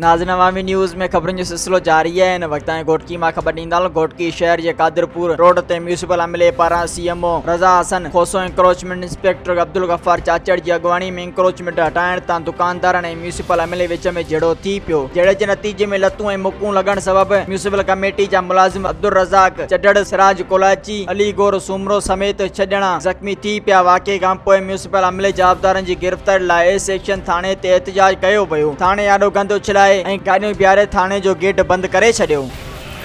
नाज़रीन, अवामी न्यूज़ में खबरुनि जो सिलसिलो जारी है। इन वक्त घोटकी मां ख़बर ॾींदा घोटकी शहर के कादिरपुर रोड ते म्यूनसिपल अमले पारां सीएमओ रज़ा हसन खोसो इंक्रोचमेंट इंस्पेक्टर अब्दुल गफ्फार चाचड़ की अगवानी में इंक्रोचमेंट हटाइण तां दुकानदारन ऐं म्यूनसिपल अमले विच में झेड़ो थी पियो। झेड़े के नतीजे में लतून ऐं मकून लगण सबब म्यूनसिपल कमेटी जा मुलाजिम अब्दुल रज़ाक चडड़ सिराज कोलाची अली गोर सूमरो समेत 6 ॼणा जख्मी थी पिया। वाक़े खां पोइ म्यूनसिपल अमले जवाबदारन की गिरफ्तारी लाइ सेक्शन थाने ते एहतजाज कयो पियो। थाने आॾो गंद उछलाए ऐं गाॾियूं बीहारे थाने जो गेट बंद करे छॾियो।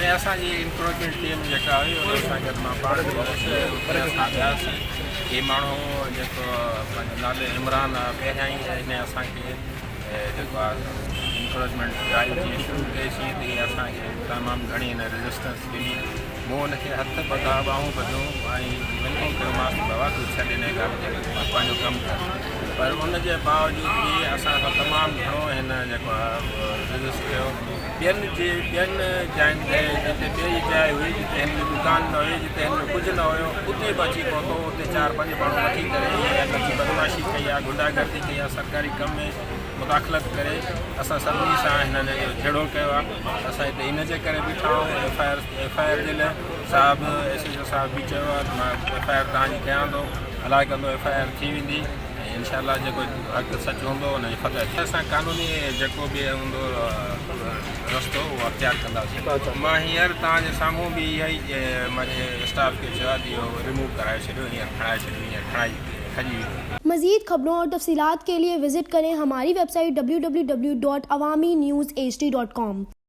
असांजी इंक्रोचमेंट टीम जेका हुई उन सां मां पाण असां वियासीं। हे माण्हू जेको पंहिंजो नाले इमरान आहे, पहिरियां ई हिन असांखे जेको आहे इंक्रोचमेंट ड्राइव जीअं शुरू कईसीं त इहे असांखे तमामु घणी हिन रेजिस्टेंस ॾिनी। मूं हुनखे हथ ॿधा ॿाहूं ॿधियूं ऐं विनती कयोमांसि बाबा तूं छॾ हिन ॻाल्हि खे, मां पंहिंजो कमु कर। पर उनजे बावजूद बि असां खां तमामु घणो हिन जेको आहे रेजिस्ट कयो। ॿियनि जाइनि ते जिते ॿिए जाइ हुई, जिते हिन दुकान न हुई, जिते हिन कुझु न हुयो, उते बि अची पहुतो। उते 4-5 माण्हू वठी करे कची बदमाशी कई आहे, गुंडागर्दी कई आहे, सरकारी कम में मुदाख़लत करे असां सभिनी सां हिननि जो झेड़ो कयो आहे। असां हिते हिनजे करे बीठा आहियूं। एफ.आई.आर. जे लाइ साहिबु एस.एच.ओ. साहिब बि चयो आहे त मां एफ.आई.आर. तव्हांजी कयां थो, हलाए कंदो एफ.आई.आर. थी वेंदी। इंशाअल्लाह जेको हक़ सच हूंदो हुनजी फतह थी। असां कानूनी जेको बि हूंदो रस्तो उहो अख़्तियार कंदासीं। मां हींअर तव्हांजे साम्हूं बि इहा ई मुंहिंजे स्टाफ खे चयो आहे इहो रिमूव कराए छॾियो, हींअर खणाए छॾियो, हींअर खजी वियो। मज़ीद खबरों और तफसीलात के लिए विजिट करें हमारी वेबसाइट www.awamiNewsHD.com।